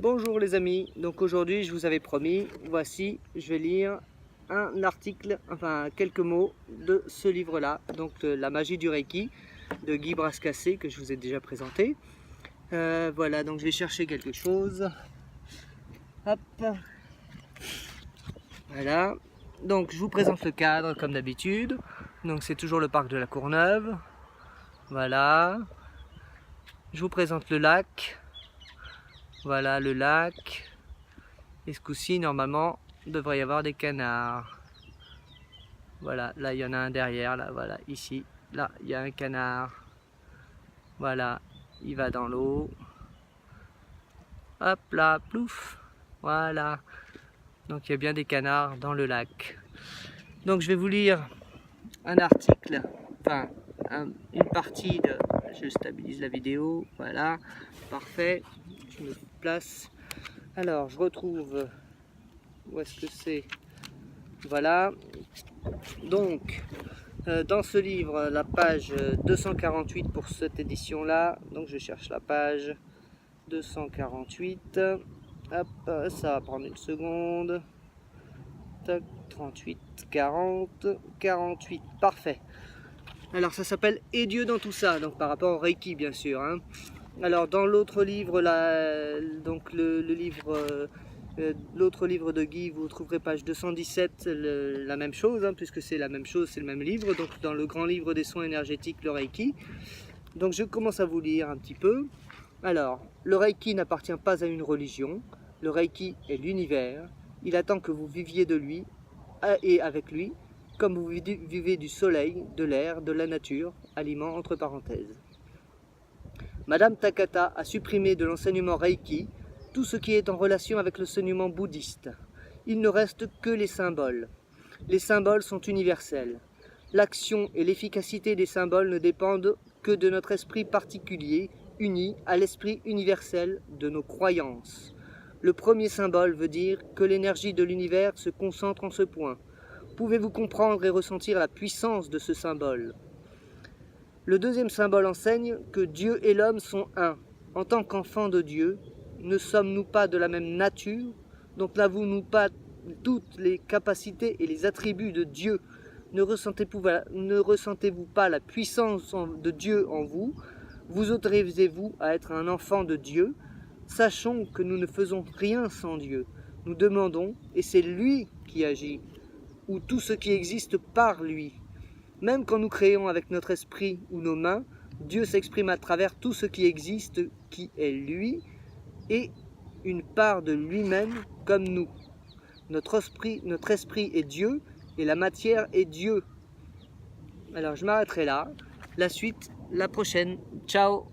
Bonjour les amis, donc aujourd'hui je vous avais promis, voici, je vais lire un article, enfin quelques mots de ce livre là, donc La magie du Reiki de Guy Brascassé que je vous ai déjà présenté. Voilà, donc je vais chercher quelque chose. Hop, voilà, donc je vous présente le cadre comme d'habitude, donc c'est toujours le parc de la Courneuve, voilà, je vous présente le lac. Voilà le lac, et ce coup-ci normalement il devrait y avoir des canards. Voilà, là il y en a un derrière, là voilà, ici, là il y a un canard. Voilà, il va dans l'eau. Hop là, plouf, voilà. Donc il y a bien des canards dans le lac. Donc je vais vous lire un article, enfin une partie de... Je stabilise la vidéo, voilà, parfait, je me place. Alors je retrouve, où est-ce que c'est? Voilà, donc dans ce livre, la page 248 pour cette édition là, donc je cherche la page 248, hop, ça va prendre une seconde, tac, 38, 40, 48, parfait. Alors ça s'appelle « Et Dieu dans tout ça », donc par rapport au Reiki bien sûr, hein. Alors dans l'autre livre, là, donc l'autre livre de Guy, vous trouverez page 217, la même chose, hein, puisque c'est la même chose, c'est le même livre, donc dans le grand livre des soins énergétiques, le Reiki. Donc je commence à vous lire un petit peu. Alors, le Reiki n'appartient pas à une religion, le Reiki est l'univers, il attend que vous viviez de lui et avec lui, comme vous vivez du soleil, de l'air, de la nature, aliment entre parenthèses. Madame Takata a supprimé de l'enseignement Reiki tout ce qui est en relation avec l'enseignement bouddhiste. Il ne reste que les symboles. Les symboles sont universels. L'action et l'efficacité des symboles ne dépendent que de notre esprit particulier, uni à l'esprit universel de nos croyances. Le premier symbole veut dire que l'énergie de l'univers se concentre en ce point. Pouvez-vous comprendre et ressentir la puissance de ce symbole ? Le deuxième symbole enseigne que Dieu et l'homme sont un. En tant qu'enfants de Dieu, ne sommes-nous pas de la même nature? Donc n'avons-nous pas toutes les capacités et les attributs de Dieu? Ne ressentez-vous pas la puissance de Dieu en vous? Vous autorisez-vous à être un enfant de Dieu? Sachons que nous ne faisons rien sans Dieu. Nous demandons, et c'est lui qui agit, ou tout ce qui existe par lui. Même quand nous créons avec notre esprit ou nos mains, Dieu s'exprime à travers tout ce qui existe, qui est lui, et une part de lui-même comme nous. Notre esprit est Dieu, et la matière est Dieu. Alors je m'arrêterai là. La suite, la prochaine. Ciao!